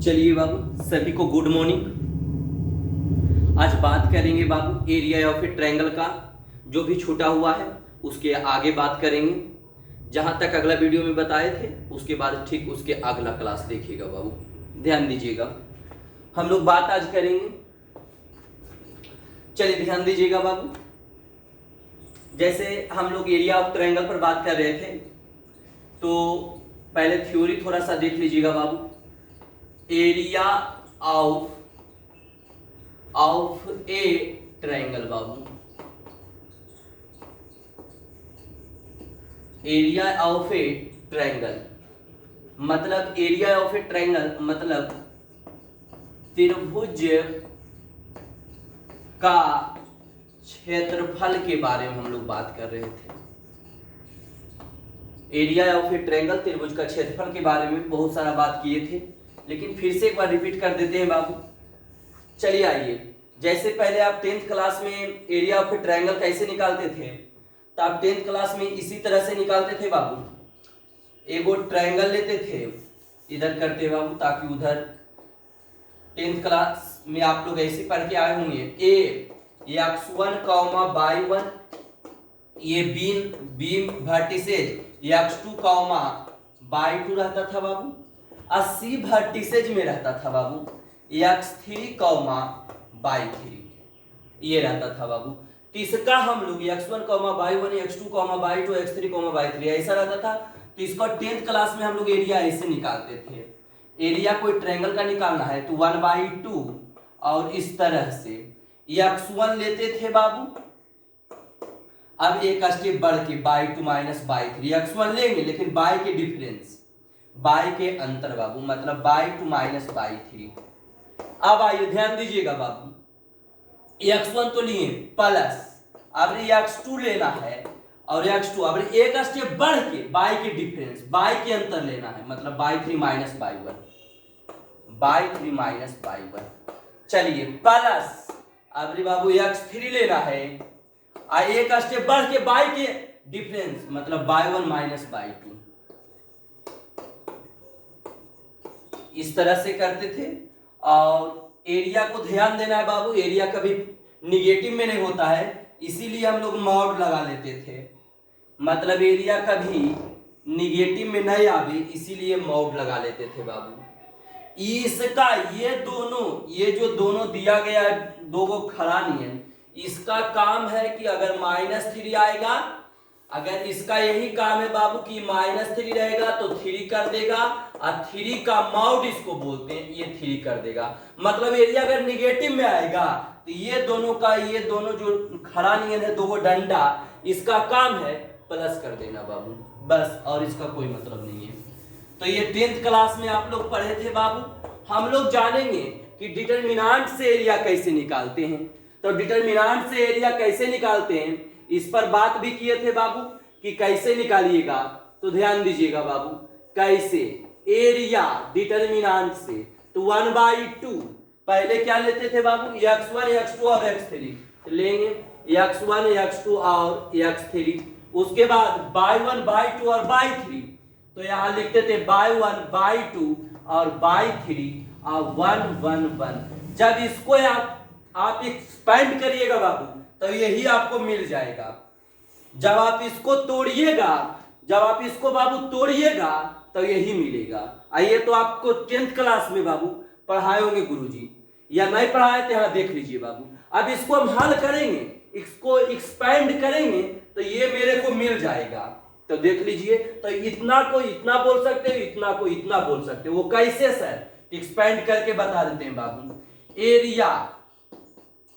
चलिए बाबू, सभी को गुड मॉर्निंग। आज बात करेंगे बाबू एरिया ऑफ ए ट्रायंगल का। जो भी छूटा हुआ है उसके आगे बात करेंगे। जहां तक अगला वीडियो में बताए थे उसके बाद ठीक उसके अगला क्लास देखिएगा बाबू, ध्यान दीजिएगा। हम लोग बात आज करेंगे, चलिए ध्यान दीजिएगा बाबू। जैसे हम लोग एरिया ऑफ ट्रायंगल पर बात कर रहे थे, तो पहले थ्योरी थोड़ा सा देख लीजिएगा बाबू। एरिया ऑफ ए ट्रायंगल बाबू, एरिया ऑफ ए ट्रायंगल मतलब एरिया ऑफ ए ट्रायंगल मतलब त्रिभुज का क्षेत्रफल के बारे में हम लोग बात कर रहे थे। एरिया ऑफ ए ट्रायंगल त्रिभुज का क्षेत्रफल के बारे में बहुत सारा बात किए थे, लेकिन फिर से एक बार रिपीट कर देते हैं बाबू। चलिए आइए, जैसे पहले आप 10th क्लास में एरिया ऑफ ए ट्रायंगल कैसे निकालते थे, तो आप 10th क्लास में इसी तरह से निकालते थे बाबू। एगो ट्रायंगल लेते थे, इधर करते बाबू, ताकि उधर 10th क्लास में आप लोग ऐसे पढ़ के आए होंगे। ये x1 y1, ये बीम वर्टिसेज x2 y2 रहता था बाबू। सी वर्टिसेज में रहता था बाबू x3 y3, ये रहता था बाबू। तो इसका हम लोग x1 y1, x2 y2, x3 y3 ऐसा रहता था। तो इसका 10th क्लास में हम लोग एरिया ऐसे निकालते थे। एरिया कोई ट्रायंगल का निकालना है तो 1/2 और इस तरह से x1 लेते थे बाबू। अब एक स्टेप बढ़ के y2 -y3 x1 लेंगे, लेकिन y के डिफरेंस, y के अंतर बाबू, मतलब y2 -y3। अब आइए ध्यान दीजिएगा बाबू, x1 तो लिए प्लस, अब x2 लेना है और x2 अब एक स्टेप बढ़ के y के डिफरेंस, y के अंतर लेना है, मतलब y3 -y1, y3 -y1। चलिए प्लस अब बाबू x3 लेना है और एक स्टेप बढ़ के y के डिफरेंस, मतलब y1 -y2। इस तरह से करते थे। और एरिया को ध्यान देना है बाबू, एरिया कभी निगेटिव में नहीं होता है, इसीलिए हम लोग मॉड लगा लेते थे। मतलब एरिया कभी निगेटिव में नहीं आवे, इसीलिए मॉड लगा लेते थे बाबू। इसका ये जो दोनों दिया गया दो गो खड़ा नियन, इसका काम है कि अगर -3 आएगा, अगर इसका यही काम है बाबू कि -3 रहेगा तो 3 कर देगा, और 3 का मॉड इसको बोलते हैं, ये 3 कर देगा। मतलब एरिया अगर निगेटिव में आएगा तो ये दोनों जो खड़ा नियन है, दो डंडा, इसका काम है प्लस कर देना बाबू, बस, और इसका कोई मतलब नहीं है। तो ये 10th क्लास में आप लोग पढ़े थे बाबू। हम लोग जानेंगे कि डिटरमिनेंट से एरिया कैसे निकालते हैं। तो डिटरमिनेंट से एरिया कैसे निकालते हैं, इस पर बात भी किए थे बाबू कि कैसे निकालिएगा। तो ध्यान दीजिएगा बाबू, कैसे एरिया डिटरमिनेंट से, तो 1/2 पहले क्या लेते थे बाबू, x1 x2 और x3 लेंगे, x1 x2 और x3। उसके बाद y1 y2 और y3, तो यहां लिखते थे y1 y2 और y3 और 1 1 1। जब इसको आप एक्सपेंड करिएगा बाबू तो यही आपको मिल जाएगा। जब आप इसको बाबू तोड़िएगा तो यही मिलेगा। आइए, तो आपको 10th क्लास में बाबू पढ़ाए होंगे गुरुजी, या नहीं पढ़ाए थे, यहाँ देख लीजिए बाबू। अब इसको हम हल करेंगे, इसको एक्सपेंड करेंगे तो ये मेरे को मिल जाएगा। तो देख लीजिए, तो इतना को इतना बोल सकते हो, इतना को इतना बोल सकते हो। वो कैसे सर, एक्सपेंड करके बता देते हैं बाबू। एरिया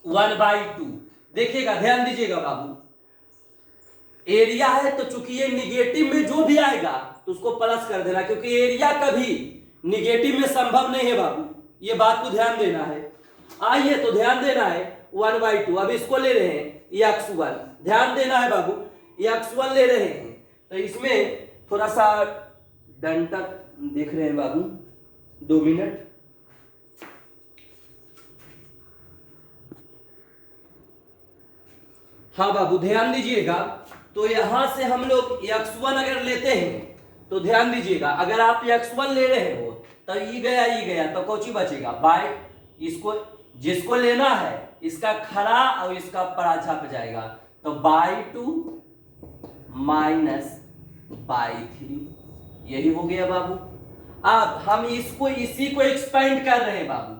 1/2, देखिएगा, ध्यान दीजिएगा बाबू। एरिया है तो चूंकि ये निगेटिव में जो भी आएगा तो उसको प्लस कर देना, क्योंकि एरिया कभी निगेटिव में संभव नहीं है बाबू, ये बात को ध्यान देना है। आइए, तो ध्यान देना है 1/2। अब इसको ले रहे हैं x1, ध्यान देना है बाबू, x1 ले रहे हैं। तो इसमें थोड़ा सा डंटा देख रहे हैं बाबू, 2 मिनट। हाँ बाबू, ध्यान दीजिएगा। तो यहां से हम लोग x1 अगर लेते हैं तो ध्यान दीजिएगा, अगर आप x1 ले रहे हो तो ई गया तो कौची बचेगा बाई, इसको जिसको लेना है इसका खड़ा और इसका परा छप जाएगा, तो बाई 2 माइनस बाई 3, यही हो गया बाबू। अब हम इसको इसी को एक्सपेंड कर रहे हैं बाबू,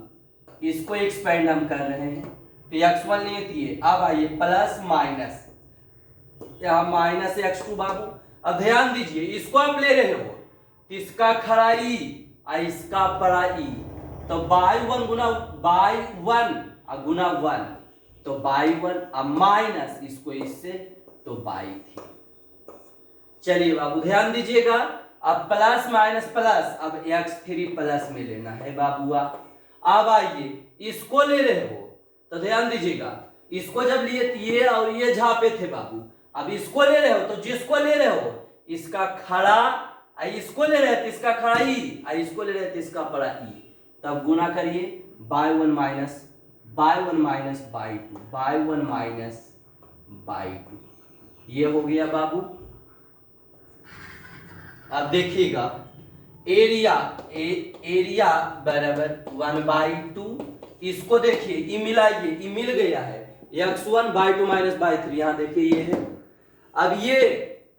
इसको एक्सपेंड हम कर रहे हैं, तो x1 लिए थी, अब आइए प्लस माइनस, यहां माइनस x2 बाबू। अब ध्यान दीजिए इसको आप ले रहे हो, इसका खड़ा ई और इसका परा ई, तो बाई 1 गुना बाई 1 और गुना 1, तो बाई 1 अब माइनस इसको इससे, तो बाई 3। चलिए बाबू ध्यान दीजिएगा, अब प्लस माइनस प्लस, अब x3 प्लस में लेना है बाबू। अब आइए इसको ले रहे हो, तो ध्यान दीजिएगा इसको जब लिए ये और ये झापे थे बाबू, अब इसको ले रहे हो तो जिसको ले रहे हो इसका खड़ा, इसको ले रहे थे इसका खड़ा ई, इसको ले रहे थे इसका पड़ा ई, तब गुना करिए by 1 minus by 1 minus by 2, by 1 minus by 2, ये हो गया बाबू। अब देखिएगा एरिया बराबर 1/2, इसको देखिए ई मिलाइए, ई मिल गया है, x1/2 माइनस बाई 3, यहाँ देखिए ये है। अब ये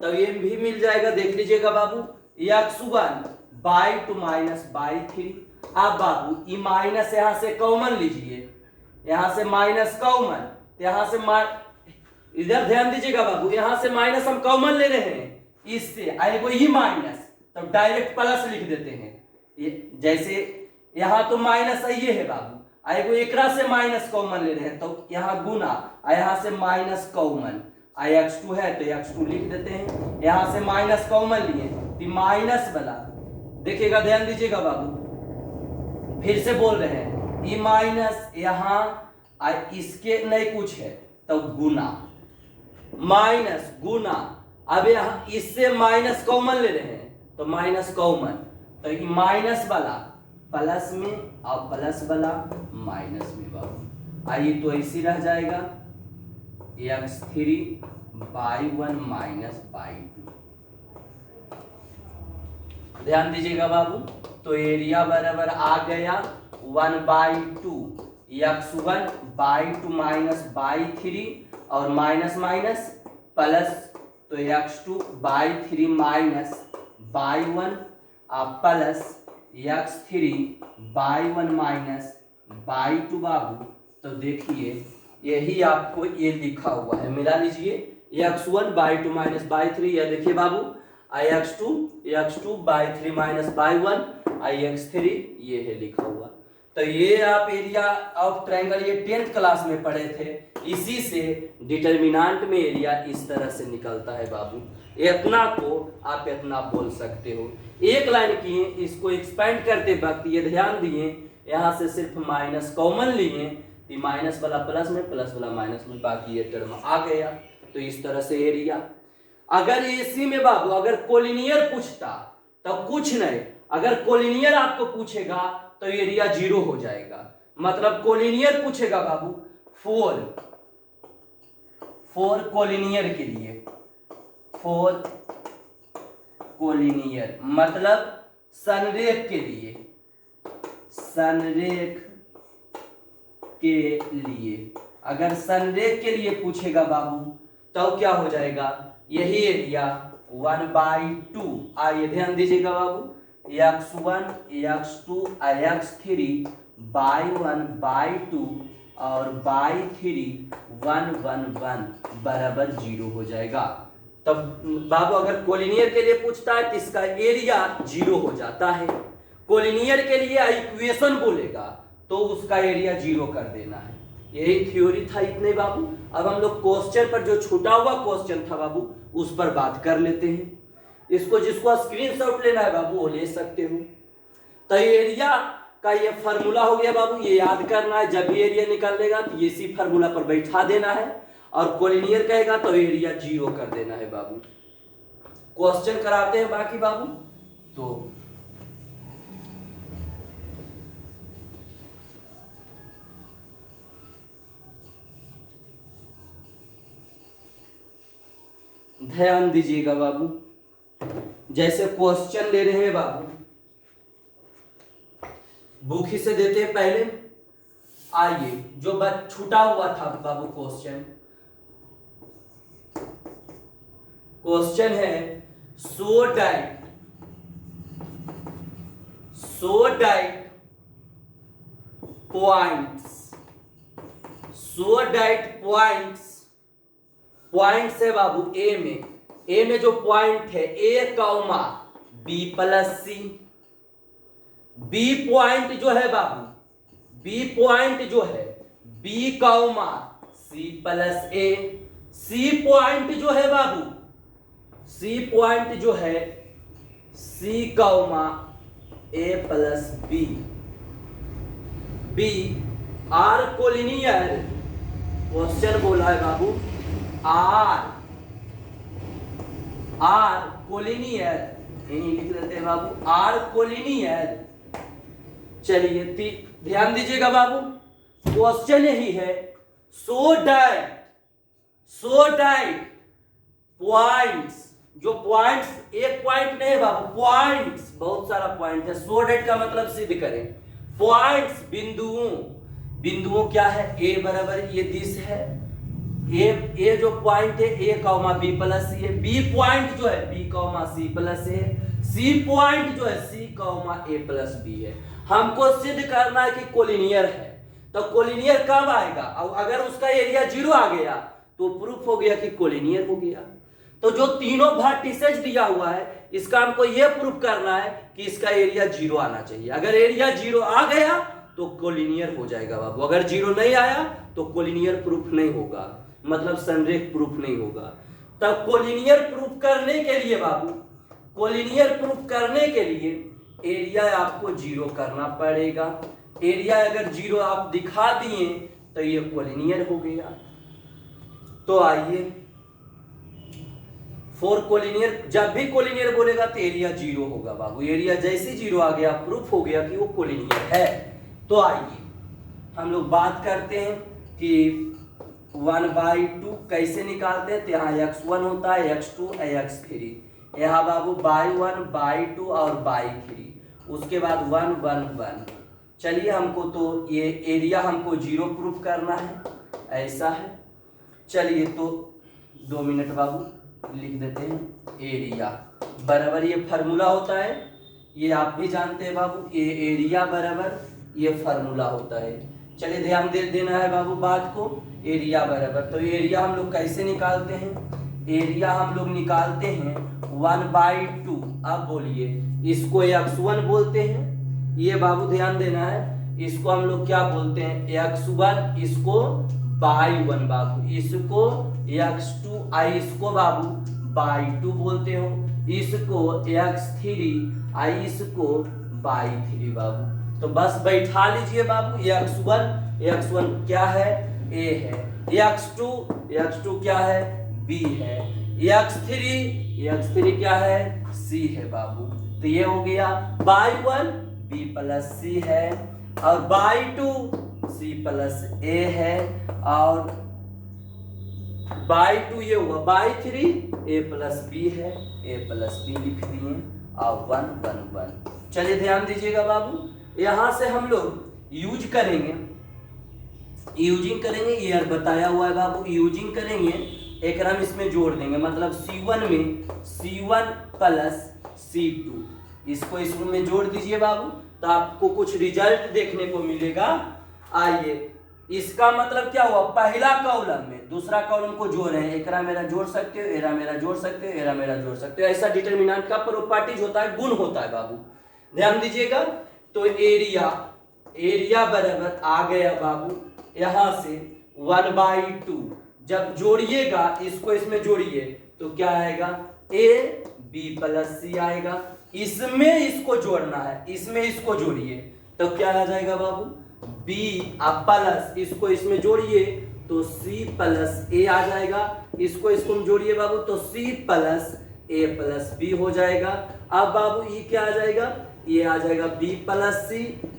तब ये भी मिल जाएगा, देख लीजिएगा बाबू, x1/2 माइनस बाई 3। अब बाबू ई माइनस यहां से कॉमन लीजिए, यहां से माइनस कॉमन, यहां से इधर ध्यान दीजिएगा बाबू, यहां से माइनस हम कॉमन ले रहे हैं, इससे आएगा ही माइनस, तो डायरेक्ट प्लस लिख देते हैं। ये जैसे यहां तो माइनस ये है बाबू, आएगा एकरा से माइनस कॉमन ले रहे हैं, तो यहां गुना, यहां से माइनस कॉमन, x2 है तो x2 लिख देते हैं, यहां से माइनस कॉमन लिए तो माइनस वाला, देखिएगा ध्यान दीजिएगा बाबू, फिर से बोल रहे हैं ई माइनस, यहां इसके नहीं कुछ है तो गुना, माइनस गुना, अब यहाँ इससे माइनस कॉमन ले रहे हैं तो माइनस कॉमन, तो माइनस वाला प्लस में और प्लस वाला माइनस में बाबू। आइए तो ऐसी रह जाएगा x3/1 माइनस बाई 2। ध्यान दीजिएगा बाबू, तो एरिया बराबर आ गया 1/2 x1/2 माइनस बाई 3 और माइनस माइनस प्लस, तो x2/3 minus by 1 plus x3/1 minus by 2 बाबू। तो देखिए यही आपको ये लिखा हुआ है, मिला लीजिए x1/2 माइनस बाई 3, यह देखिए बाबू x2/3 माइनस बाई 1 x3, ये है लिखा हुआ। तो ये आप एरिया ऑफ ट्रायंगल ये 10th क्लास में पढ़े थे, इसी से डिटर्मिनेंट में एरिया इस तरह से निकलता है बाबू। इतना को आप इतना बोल सकते हो। एक लाइन किए, इसको एक्सपेंड करते वक्त ये ध्यान दिए, यहाँ से सिर्फ माइनस कॉमन लिए, तो माइनस वाला प्लस में, प्लस वाला माइनस में, बाकी ये टर्म आ गया। तो इस तरह से एरिया, अगर इसी में बाबू अगर कोलिनियर पूछता तो कुछ नहीं, अगर कोलिनियर आपको पूछेगा तो एरिया 0 हो जाएगा। मतलब कोलिनियर पूछेगा बाबू 4 कोलिनियर के लिए, 4 कोलिनियर मतलब संरेख के लिए, संरेख के लिए अगर संरेख के लिए पूछेगा बाबू तो क्या हो जाएगा, यही एरिया 1/2। आइए ध्यान दीजिएगा बाबू, x1 x2 x3/1/2 और बाई 3 1 1 1 बराबर 0 हो जाएगा। तब बाबू अगर कोलिनियर के लिए पूछता है तो इसका एरिया 0 हो जाता है। कोलिनियर के लिए इक्वेशन बोलेगा तो उसका एरिया 0 कर देना है। यही थ्योरी था इतने बाबू। अब हम लोग क्वेश्चन पर, जो छूटा हुआ क्वेश्चन था बाबू, उस पर बात कर लेते हैं। इसको जिसको स्क्रीनशॉट लेना है बाबू वो ले सकते हो। तो एरिया का ये फार्मूला हो गया बाबू, ये याद करना है। जब भी एरिया निकालेगा तो ये इसी फार्मूला पर बैठा देना है, और कोलिनियर कहेगा तो एरिया 0 कर देना है बाबू। क्वेश्चन कराते हैं बाकी बाबू। तो ध्यान दीजिएगा बाबू, जैसे क्वेश्चन ले रहे हैं बाबू, बुक ही से देते हैं पहले। आइए, जो बस छूटा हुआ था बाबू क्वेश्चन है सो डाइट पॉइंट्स है बाबू। ए में जो पॉइंट है A comma B plus C. B point जो है बाबू, बी पॉइंट जो है B comma C plus A. C point जो है बाबू, सी पॉइंट जो है C comma A plus B. B are collinear, question बोला है बाबू आर कोलिनियर, यही लिख देते हैं बाबू आर कोलिनियर। चलिए ध्यान दीजिएगा बाबू, क्वेश्चन यही है सो डाइट पॉइंट्स। जो पॉइंट्स, एक पॉइंट नहीं है बाबू, पॉइंट्स बहुत सारा पॉइंट है। सो डाइट का मतलब सिद्ध करें, पॉइंट्स बिंदुओं क्या है, ए बराबर ये दिस है। ए जो पॉइंट है ए कॉमा बी प्लस सी है। बी पॉइंट जो है B comma C plus A. C point जो है C comma A plus B है। हमको सिद्ध करना है कि कोलिनियर है। तो कोलिनियर कब आएगा, और अगर उसका एरिया 0 आ गया तो प्रूफ हो गया कि कोलिनियर हो गया। तो जो तीनों वर्टिसेस दिया हुआ है, इसका हमको यह प्रूफ करना है कि इसका एरिया 0 आना चाहिए। अगर एरिया 0 आ गया तो कोलिनियर हो जाएगा बाबू। अगर 0 नहीं आया तो कोलिनियर प्रूफ नहीं होगा, मतलब संरेख प्रूफ नहीं होगा। तब कोलिनियर प्रूफ करने के लिए बाबू, कोलिनियर प्रूफ करने के लिए एरिया आपको 0 करना पड़ेगा। एरिया अगर 0 आप दिखा दिए तो ये कोलिनियर हो गया। तो आइए, फॉर कोलिनियर, जब भी कोलिनियर बोलेगा तो एरिया 0 होगा बाबू। एरिया जैसे 0 आ गया प्रूफ हो गया कि वो कोलिनियर है। तो आइए हम लोग बात करते हैं कि 1/2 कैसे निकालते हैं। तो यहाँ x1 होता है, x2 x3, यहाँ बाबू y1 y2 और y3, उसके बाद 1 1 1। चलिए, हमको तो ये एरिया हमको 0 प्रूफ करना है, ऐसा है। चलिए तो 2 मिनट बाबू लिख देते हैं। एरिया बराबर ये फार्मूला होता है, ये आप भी जानते हैं बाबू, ये एरिया बराबर ये फार्मूला होता है। चलिए ध्यान दे देना है बाबू बात को। एरिया बराबर, तो एरिया हम लोग कैसे निकालते हैं, एरिया हम लोग निकालते हैं 1/2। अब बोलिए, इसको x1 बोलते हैं, ये बाबू ध्यान देना है। इसको हम लोग क्या बोलते हैं, x1, इसको y1 बाबू, इसको x2, आई इसको बाबू y2 बोलते हो, इसको x3, आई इसको y3 बाबू। तो बस बैठा लीजिए बाबू। x1 क्या है, a है। x2 क्या है, b है। x3 क्या है, c है बाबू। तो ये हो गया y1 b प्लस c है, और y2 c प्लस a है, और y2 ये हुआ y3 a प्लस b है, a प्लस b लिख दिए, और 1 1 1। चलिए ध्यान दीजिएगा बाबू, यहां से हम लोग यूजिंग करेंगे, ये बताया हुआ है बाबू। यूजिंग करेंगे, एक रम इसमें जोड़ देंगे, मतलब C1 में C1 प्लस C2, इसको इसमें जोड़ दीजिए बाबू, तो आपको कुछ रिजल्ट देखने को मिलेगा। आइए, इसका मतलब क्या हुआ, पहला कॉलम में दूसरा कॉलम को जोड़ रहे हैं। एकरा मेरा जोड़ सकते हो, एरा मेरा जोड़ सकते हो, एरा मेरा जोड़ सकते हो। ऐसा डिटरमिनेंट का प्रॉपर्टीज होता है, गुण होता है बाबू, ध्यान दीजिएगा। तो एरिया बराबर आ गया बाबू, यहां से 1/2। जब जोड़िएगा, इसको इसमें जोड़िए तो क्या आएगा, a b प्लस c आएगा। इसमें इसको जोड़ना है, इसमें इसको जोड़िए तो क्या आ जाएगा बाबू, b प्लस, इसको इसमें जोड़िए तो c प्लस a आ जाएगा। इसको इसको जोड़िए बाबू तो c plus a plus b हो जाएगा। अब बाबू ये क्या आ जाएगा, ये आ जाएगा b प्लस c,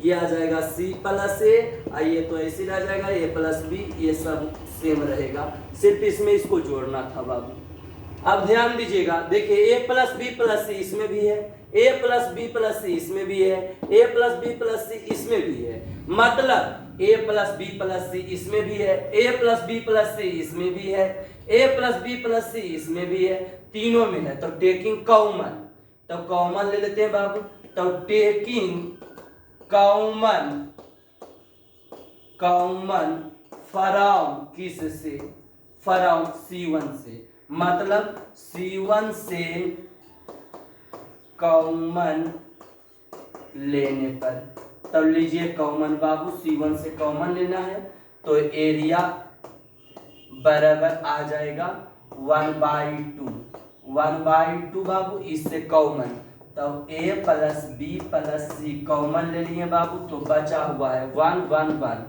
ये आ जाएगा c प्लस a, ये तो ऐसे रह जाएगा a प्लस b, ये सब सेम रहेगा, सिर्फ इसमें इसको जोड़ना था बाबू। अब ध्यान दीजिएगा, देखिए a plus b plus c इसमें भी है, ए प्लस बी प्लस सी इसमें भी है, ए प्लस बी प्लस सी इसमें भी है, मतलब ए प्लस बी प्लस सी इसमें भी है, ए प्लस बी प्लस सी इसमें भी है, ए प्लस बी प्लस सी इसमें भी है, तीनों में है। तो टेकिंग कॉमन, तो कॉमन ले लेते हैं बाबू। तो टेकिंग कॉमन, कॉमन फ्रॉम किस से, फ्रॉम C1 से, मतलब C1 से कॉमन लेने पर। तब लीजिए कॉमन बाबू, C1 से कॉमन लेना है तो एरिया बराबर आ जाएगा 1/2, 1/2 बाबू इससे कॉमन। तब A plus B plus C common ले लिए बाबू, तो बचा हुआ है 1 1 1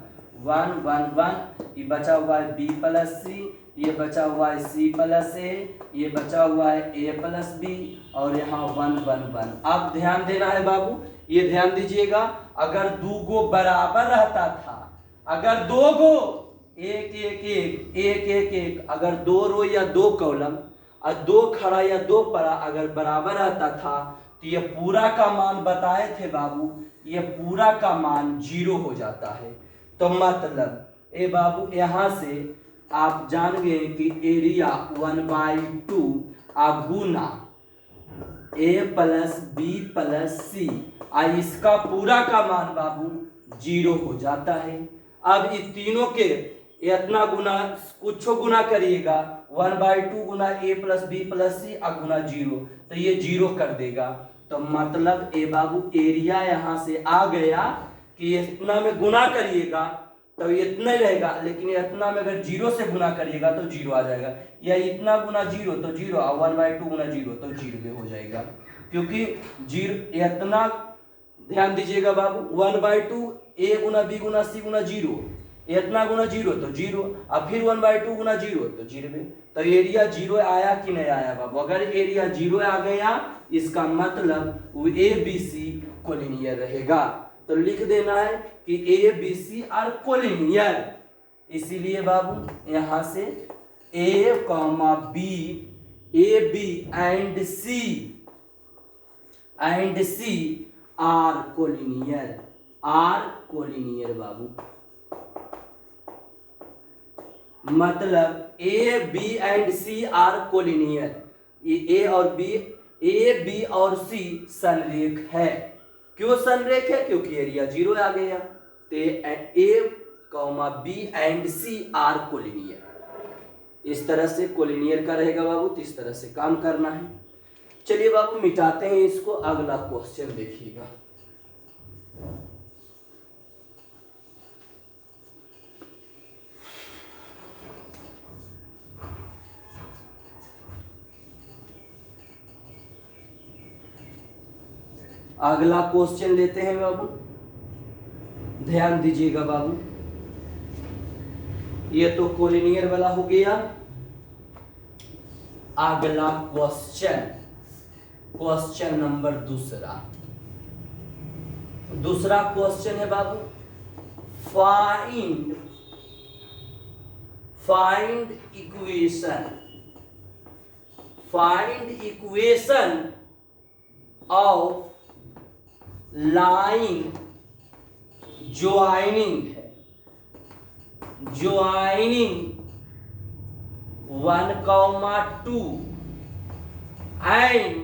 1 1 1, ये बचा हुआ है B प्लस सी, ये बचा हुआ है C प्लस ए, ये बचा हुआ है A प्लस बी, और यहाँ 1 1 1। अब ध्यान देना है बाबू, ये ध्यान दीजिएगा, अगर दो गो बराबर रहता था, अगर दो गो एक एक एक एक एक एक, अगर दो रो या दो कॉलम और दो खड़ा या दो पड़ा अगर बराबर रहता था, तो ये पूरा का मान बताए थे बाबू, ये पूरा का मान 0 हो जाता है। तो मतलब ए बाबू यहाँ से आप जान गए कि एरिया 1/2 गुना ए प्लस बी प्लस सी, इसका पूरा का मान बाबू 0 हो जाता है। अब इस तीनों के इतना गुना, कुछ गुना करिएगा, 1/2 गुना ए प्लस बी प्लस सी गुना 0, तो ये 0 कर देगा। तो मतलब ए बाबू एरिया यहाँ से आ गया कि इतना में गुना करिएगा तो इतना ही रहेगा, लेकिन इतना में अगर 0 से गुना करिएगा तो 0 आ जाएगा, या इतना गुना 0 तो 0, 1/2 गुना 0 तो 0 में हो जाएगा, क्योंकि 0 इतना, ध्यान दीजिएगा बाबू, 1/2 ए गुना बी गुना सी गुना 0, इतना गुना 0 तो 0, अब फिर 1/2 गुना 0 तो 0 में। तो एरिया 0 आया कि नहीं आया बाबू? अगर एरिया 0 आ गया इसका मतलब वो ABC कोलिनियर रहेगा। तो लिख देना है कि ABC आर कोलिनियर, इसीलिए बाबू यहाँ से A, B, AB and C are collinear, are collinear बाबू, मतलब A, B and C are collinear. ये A, B और C संरेख है। क्यों संरेख है? क्योंकि एरिया 0 आ गया। तो A, B and C are collinear, इस तरह से कोलिनियर का रहेगा बाबू। तो इस तरह से काम करना है। चलिए बाबू मिटाते हैं इसको, अगला क्वेश्चन देखिएगा। अगला क्वेश्चन लेते हैं बाबू, ध्यान दीजिएगा बाबू। ये तो कोलिनियर वाला हो गया। अगला क्वेश्चन नंबर दूसरा क्वेश्चन है बाबू, find equation of line joining 1, 2 and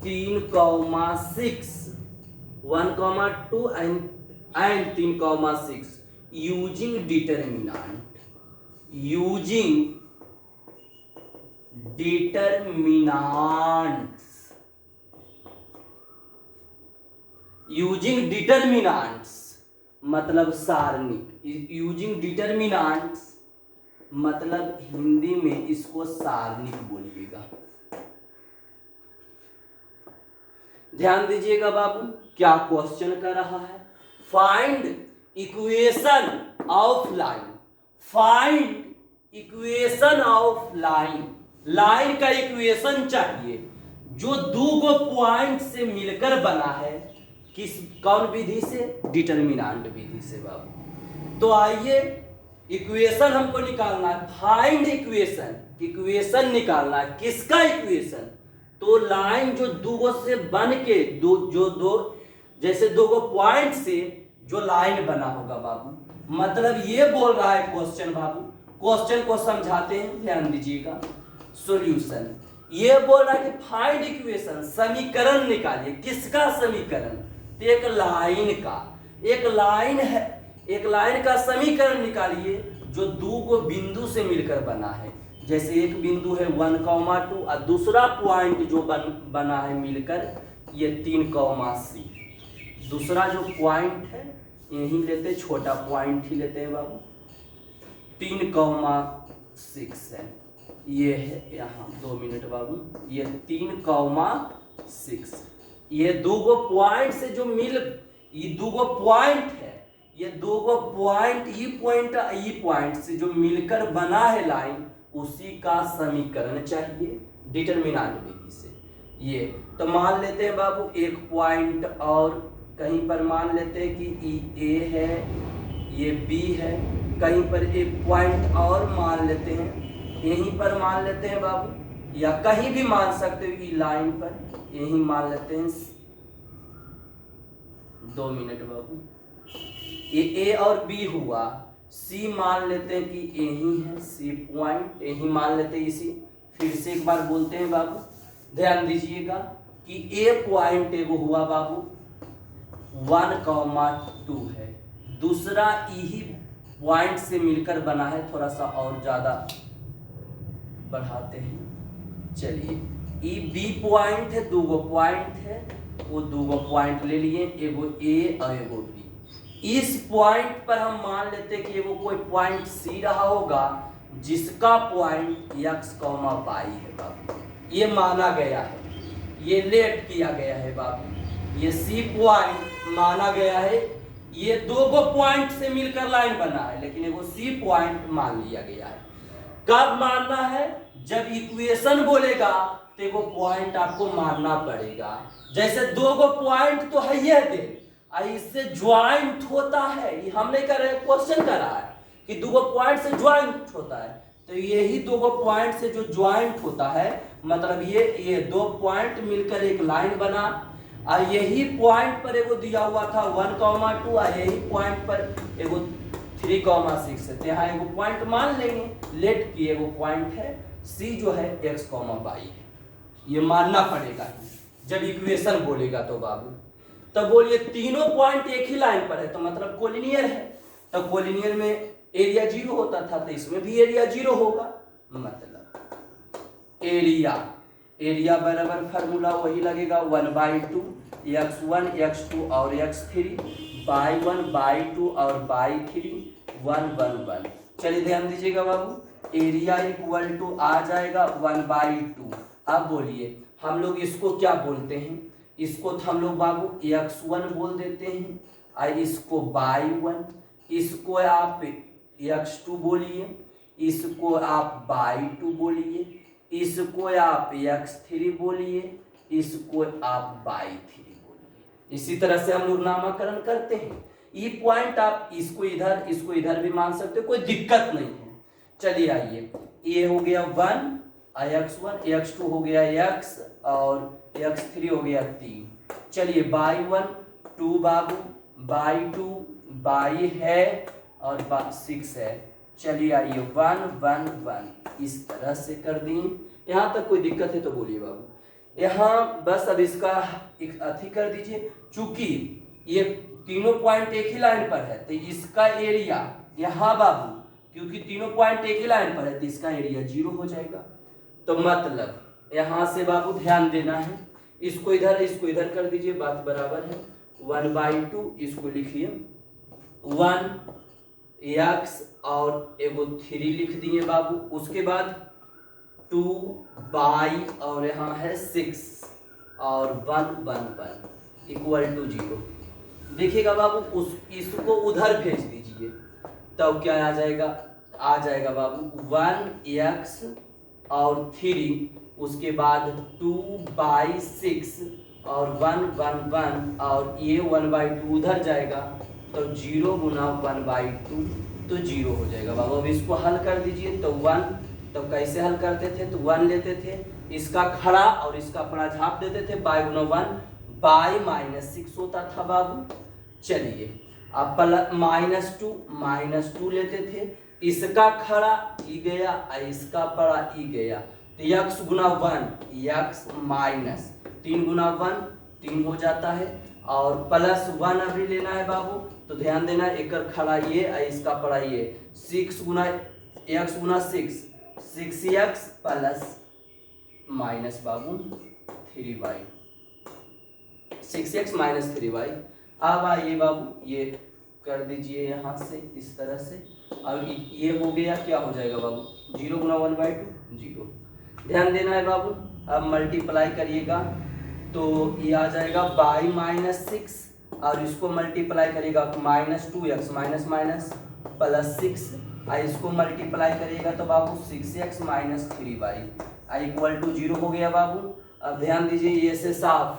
3, 6, 1, 2 and 3, 6 using determinant मतलब सारणिक। यूजिंग डिटर्मिनेंट्स मतलब हिंदी में इसको सारणिक बोलिएगा। ध्यान दीजिएगा बाबू, क्या क्वेश्चन कर रहा है? Find equation of line, line का इक्वेशन चाहिए जो दो गो पॉइंट से मिलकर बना है। कौन विधि से? डिटर्मिनेंट विधि से बाबू। तो आइए इक्वेशन हमको निकालना है। फाइंड इक्वेशन निकालना है। किसका इक्वेशन? तो लाइन जो दो से बन के जैसे दो पॉइंट से जो लाइन बना होगा बाबू, मतलब ये बोल रहा है क्वेश्चन बाबू। क्वेश्चन को समझाते हैं, ध्यान दीजिएगा। सॉल्यूशन ये बोल रहा है कि फाइंड इक्वेशन, समीकरण निकालिए। किसका समीकरण? तो एक लाइन है, एक लाइन का समीकरण निकालिए जो दो बिंदु से मिलकर बना है। जैसे एक बिंदु है 1,2 और दूसरा पॉइंट जो बना है मिलकर ये 3,C। दूसरा जो पॉइंट है यही लेते, छोटा पॉइंट ही लेते हैं बाबू, 3,6 है। ये है यहाँ 2 मिनट बाबू, ये 3,6। ये दो पॉइंट से जो ये दो पॉइंट है, ये दो पॉइंट ई पॉइंट से जो मिलकर बना है लाइन, उसी का समीकरण चाहिए डिटरमिनेंट विधि से। ये तो मान लेते हैं बाबू एक पॉइंट और कहीं पर मान लेते हैं कि ए है, ये बी है, कहीं पर एक पॉइंट और मान लेते हैं, यहीं पर मान लेते हैं बाबू, या कहीं भी मान सकते हो, ई लाइन पर यहीं मान लेते हैं। 2 मिनट बाबू, ये ए और बी हुआ, सी मान लेते हैं कि यही है, सी पॉइंट यही मान लेते हैं इसी। फिर से एक बार बोलते हैं बाबू, ध्यान दीजिएगा कि ए पॉइंट एगो हुआ बाबू 1,2 है, दूसरा यही पॉइंट से मिलकर बना है। थोड़ा सा और ज्यादा बढ़ाते हैं, चलिए। ई बी पॉइंट है, दो पॉइंट है, वो दो पॉइंट ले लिए, एगो ए और एगो बी। इस पॉइंट पर हम मान लेते कि वो कोई पॉइंट सी रहा होगा जिसका पॉइंट x, y है बाबू। ये माना गया है, ये लेट किया गया है बाबू, ये सी पॉइंट माना गया है। ये दो पॉइंट से मिलकर लाइन बना है, लेकिन वो सी पॉइंट मान लिया गया है। कब मानना है? जब इक्वेशन बोलेगा तो वो पॉइंट आपको मानना पड़ेगा। जैसे दो पॉइंट तो है ये दे, इससे ज्वाइंट होता है, ये हम नहीं कर रहे, क्वेश्चन कर रहा है कि दो पॉइंट से ज्वाइंट होता है। तो यही दो पॉइंट से जो ज्वाइंट होता है, मतलब ये दो पॉइंट मिलकर एक लाइन बना, और यही पॉइंट पर एगो दिया हुआ था 1,2 और यही पॉइंट पर एगो 3,6 है। तो यहाँ एगो पॉइंट मान लेंगे, लेट की एगो पॉइंट है सी जो है x, y है। ये मानना पड़ेगा जब इक्वेशन बोलेगा तो बाबू। तब बोलिए तीनों पॉइंट एक ही लाइन पर है तो मतलब कोलिनियर है। तो कोलिनियर में एरिया 0 होता था, तो इसमें भी एरिया 0 होगा। मतलब एरिया बराबर फार्मूला वही लगेगा 1/2 x1 x2 और x3 y1 y2 और y3 1 1 1। चलिए ध्यान दीजिएगा बाबू, एरिया इक्वल टू आ जाएगा 1/2। अब बोलिए हम लोग इसको क्या बोलते हैं? इसको तो हम लोग बाबू x1 बोल देते हैं, और इसको y1, इसको आप x2 बोलिए, इसको आप y2 बोलिए, इसको आप x3 बोलिए, इसको आप y3 बोलिए। इसी तरह से हम लोग नामकरण करते हैं। ये पॉइंट आप इसको इधर भी मान सकते हो, कोई दिक्कत नहीं है। चलिए आइए, ये हो गया 1 x1, x2 हो गया x और x3 हो गया 3। चलिए y1 2 बाबू, y2 y है और 6 है। चलिए आइए 1 1 1 इस तरह से कर दिए। यहाँ तक कोई दिक्कत है तो बोलिए बाबू। यहाँ बस अब इसका एक अथी कर दीजिए, चूंकि ये तीनों पॉइंट एक ही लाइन पर है तो इसका एरिया यहाँ बाबू, क्योंकि तीनों पॉइंट एक ही लाइन पर है तो इसका एरिया 0 हो जाएगा। तो मतलब यहाँ से बाबू ध्यान देना है, इसको इधर कर दीजिए, बात बराबर है। 1/2 इसको लिखिए 1 x और एगो 3 लिख दिए बाबू। उसके बाद 2 y और यहाँ है 6 और 1 1 1 इक्वल टू 0। देखिएगा बाबू, इसको उधर भेज दीजिए तब क्या आ जाएगा बाबू 1x और 3, उसके बाद 2/6 और 1 1 1 और ये 1/2 उधर जाएगा तो 0 गुना 1/2 तो 0 हो जाएगा बाबू। अब इसको हल कर दीजिए तो 1, तो कैसे हल करते थे, तो 1 लेते थे, इसका खड़ा और इसका पड़ा झाप देते थे, बाई गुना 1 बाई -6 होता था बाबू। चलिए अब -2 लेते थे, इसका खड़ा ई गया और इसका पड़ा ई गया, तो x गुना 1 x माइनस 3 गुना 1 3 हो जाता है, और +1 अभी लेना है बाबू। तो ध्यान देना, एक खड़ा ये और इसका पड़ा ये, 6 गुना x गुना 6 6x प्लस माइनस बाबू 3y 6x माइनस 3y। अब आइए बाबू ये कर दीजिए यहाँ से इस तरह से, अब ये हो गया, क्या हो जाएगा बाबू 0 गुना 1/2 0। ध्यान देना है बाबू, अब मल्टीप्लाई करिएगा तो ये आ जाएगा बाई -6 और इसको मल्टीप्लाई करिएगा -2x माइनस माइनस +6 और इसको मल्टीप्लाई करिएगा तो बाबू 6x minus 3y equal to 0 हो गया बाबू। अब ध्यान दीजिए ये से साफ,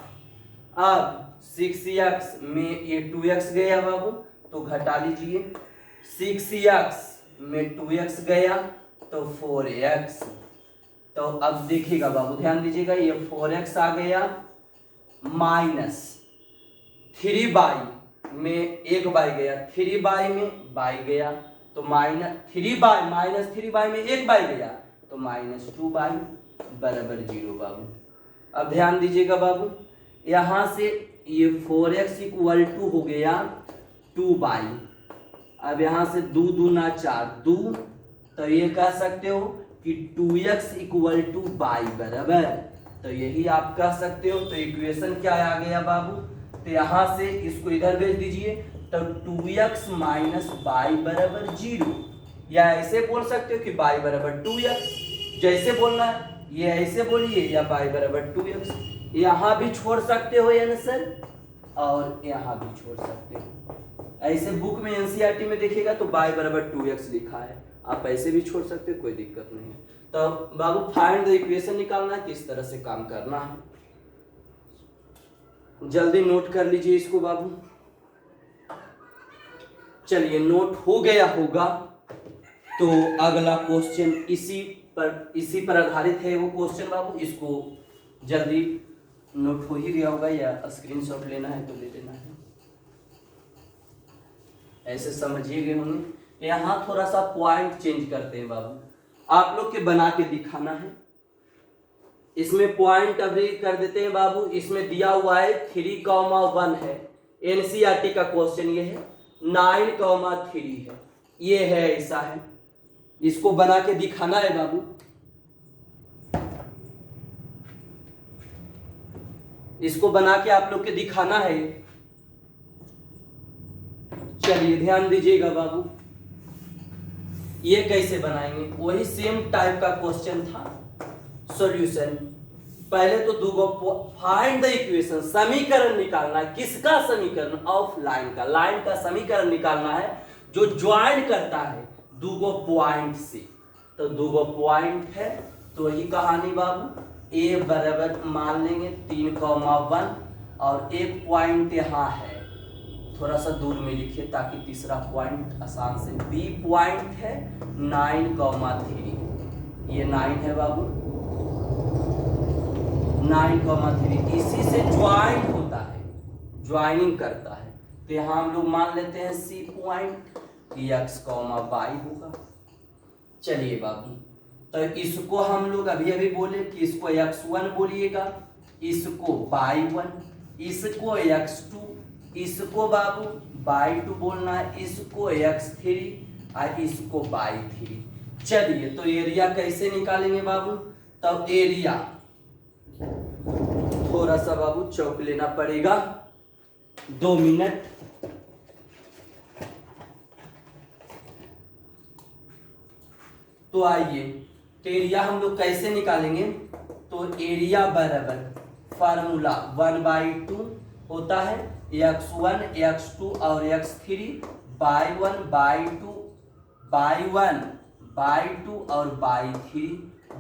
अब 6x में ये 2x गया बाबू तो घटा लीजिए, 6x में 2x गया तो 4x। तो अब देखिएगा बाबू ध्यान दीजिएगा, ये 4x आ गया माइनस 3y में 1y गया, 3y में y गया तो -3y में 1y गया तो -2y बराबर 0 बाबू। अब ध्यान दीजिएगा बाबू, यहाँ से ये 4x इक्वल टू हो गया 2y, अब यहाँ से 2 दूना 4 2, तो ये कह सकते हो कि 2x इक्वल टू y बराबर, तो यही आप कह सकते हो। तो इक्वेशन क्या आ गया बाबू, तो यहाँ से इसको इधर भेज दीजिए तो 2x माइनस y बराबर 0, या ऐसे बोल सकते हो कि y बराबर 2x, जैसे बोलना है ये ऐसे बोलिए, या y बराबर 2x, यहाँ भी छोड़ सकते हो आंसर और यहाँ भी छोड़ सकते हो। ऐसे बुक में एनसीईआरटी में देखिएगा तो y बराबर 2x लिखा है, आप ऐसे भी छोड़ सकते हो, कोई दिक्कत नहीं है। तो बाबू फाइंड द इक्वेशन निकालना है, किस तरह से काम करना है जल्दी नोट कर लीजिए इसको बाबू। चलिए नोट हो गया होगा, तो अगला क्वेश्चन इसी पर आधारित है वो क्वेश्चन बाबू, इसको जल्दी नोट हो ही गया होगा या स्क्रीनशॉट लेना है तो ले लेना है, ऐसे समझिए गए होंगे। यहाँ थोड़ा सा पॉइंट चेंज करते हैं बाबू, आप लोग के बना के दिखाना है, इसमें पॉइंट अभी कर देते हैं बाबू। इसमें दिया हुआ है 3,1 है, एनसीईआरटी का क्वेश्चन ये है, 9,3 है, ये है ऐसा है, इसको बना के दिखाना है बाबू। इसको बना के आप लोग के दिखाना है। चलिए ध्यान दीजिएगा बाबू, ये कैसे बनाएंगे, वही सेम टाइप का क्वेश्चन था। सॉल्यूशन पहले तो फाइंड द इक्वेशन, समीकरण निकालना है, किसका समीकरण, ऑफ लाइन का, लाइन का समीकरण निकालना है जो ज्वाइन करता है दूगो पॉइंट से। तो दूगो पॉइंट है तो यही कहानी बाबू, ए बराबर मान लेंगे 3,1 और एक पॉइंट यहाँ है, थोड़ा सा दूर में लिखिए ताकि तीसरा पॉइंट आसान से, बी पॉइंट है 9,3, ये 9 है बाबू, 9,3 इसी से ज्वाइन होता है, ज्वाइनिंग करता है। तो यहाँ हम लोग मान लेते हैं सी पॉइंट x, y होगा। चलिए बाबू, तो इसको हम लोग अभी अभी बोले कि इसको x1 बोलिएगा, इसको y1, इसको x2, इसको बाबू y2 बोलना है, इसको x3 और इसको y3। चलिए तो एरिया कैसे निकालेंगे बाबू, तब एरिया थोड़ा सा बाबू चौक लेना पड़ेगा, 2 मिनट। तो आइए, तो एरिया हम लोग कैसे निकालेंगे, तो एरिया बराबर फार्मूला 1/2 होता है, x1 x2 और x3 y1 y2 y1 y2 और y3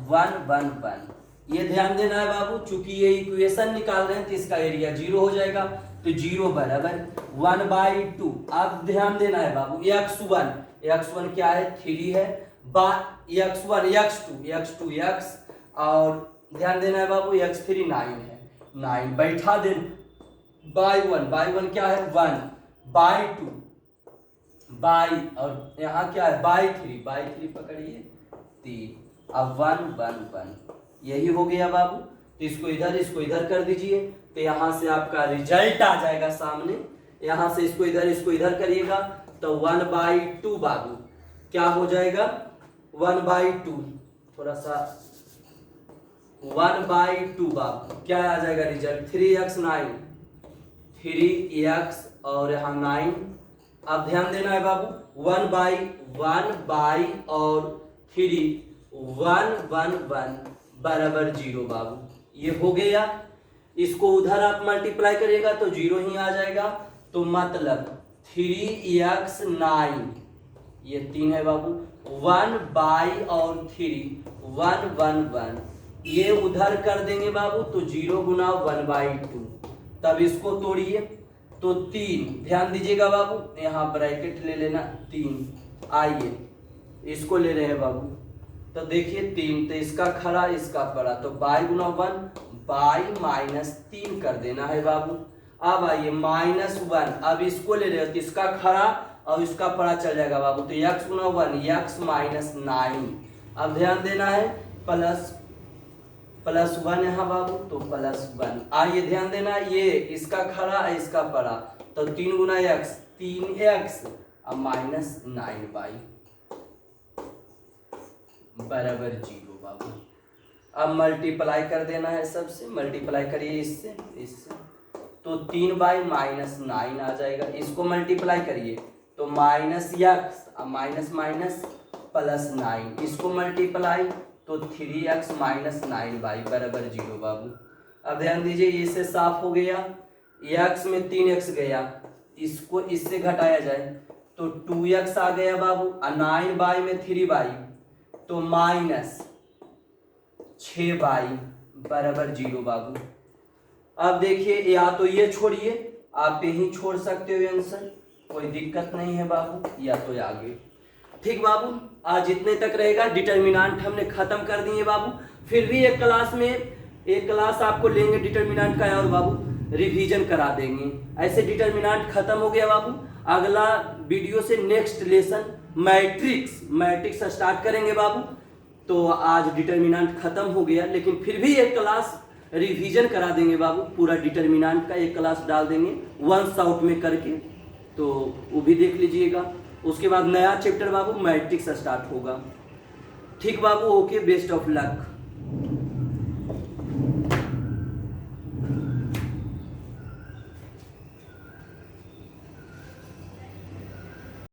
1 1 1। ये ध्यान देना है बाबू, चूंकि ये इक्वेशन निकाल रहे हैं तो इसका एरिया 0 हो जाएगा, तो 0 बराबर 1/2। अब ध्यान देना है बाबू, x1 क्या है 3 है, x1 x2 x और ध्यान देना है बाबू x3 9 है, 9 बैठा दे बाई वन क्या है 1 बाई 2 बाई और यहाँ क्या है बाई 3 पकड़िए 3 अब 1 1 1 यही हो गया बाबू। तो इसको इधर कर दीजिए तो यहाँ से आपका रिजल्ट आ जाएगा सामने। यहाँ से इसको इधर करिएगा तो 1/2 बाबू क्या हो जाएगा 1/2 थोड़ा सा 1/2 बाबू क्या आ जाएगा रिजल्ट 3x 9 3x और यहाँ 9। अब ध्यान देना है बाबू 1/1 और 3 1 1 1 बराबर 0 बाबू ये हो गया। इसको उधर आप मल्टीप्लाई करिएगा तो 0 ही आ जाएगा। तो मतलब 3x 9 ये 3 है बाबू 1 और 3 1 1 1 ये उधर कर देंगे बाबू तो 0 गुना 1/2 तब इसको तोड़िए तो 3 ध्यान दीजिएगा बाबू यहाँ ब्रैकेट ले लेना 3 आइए इसको ले रहे हैं बाबू तो देखिए 3 तो इसका खरा इसका पड़ा तो बाई गुना 1 बाई -3 कर देना है बाबू। अब आइए -1 अब इसको ले रहे हो तो इसका खरा और इसका पड़ा चल जाएगा बाबू तो x गुना 1 x -9। अब ध्यान देना है प्लस 1 यहाँ बाबू तो +1 आइए ध्यान देना ये इसका खरा इसका पड़ा तो 3 गुना x 3x अब -9 बाई बराबर 0 बाबू। अब मल्टीप्लाई कर देना है सबसे मल्टीप्लाई करिए इससे तो 3/- 9 आ जाएगा। इसको मल्टीप्लाई करिए तो -x अब माइनस प्लस 9 इसको मल्टीप्लाई तो 3x -9 बाई बराबर 0 बाबू। अब ध्यान दीजिए इससे साफ हो गया x में 3x गया इसको इससे घटाया जाए तो 2x आ गया बाबू 9 बाई में 3 बाई तो -6 बाई बराबर 0 बाबू। अब देखिए या तो ये छोड़िए आप यहीं छोड़ सकते हो आंसर कोई दिक्कत नहीं है बाबू या तो आगे ठीक बाबू। आज इतने तक रहेगा डिटर्मिनेंट हमने खत्म कर दिए बाबू। फिर भी एक क्लास आपको लेंगे डिटर्मिनेंट का और बाबू रिवीजन करा देंगे। ऐसे डिटर्मिनेंट खत्म हो गया बाबू। अगला वीडियो से नेक्स्ट लेसन मैट्रिक्स स्टार्ट करेंगे बाबू। तो आज डिटर्मिनेंट खत्म हो गया लेकिन फिर भी एक क्लास रिवीजन करा देंगे बाबू। पूरा डिटर्मिनेंट का एक क्लास डाल देंगे वन शॉट में करके तो वो भी देख लीजिएगा। उसके बाद नया चैप्टर बाबू मैट्रिक्स स्टार्ट होगा। ठीक बाबू ओके बेस्ट ऑफ लक।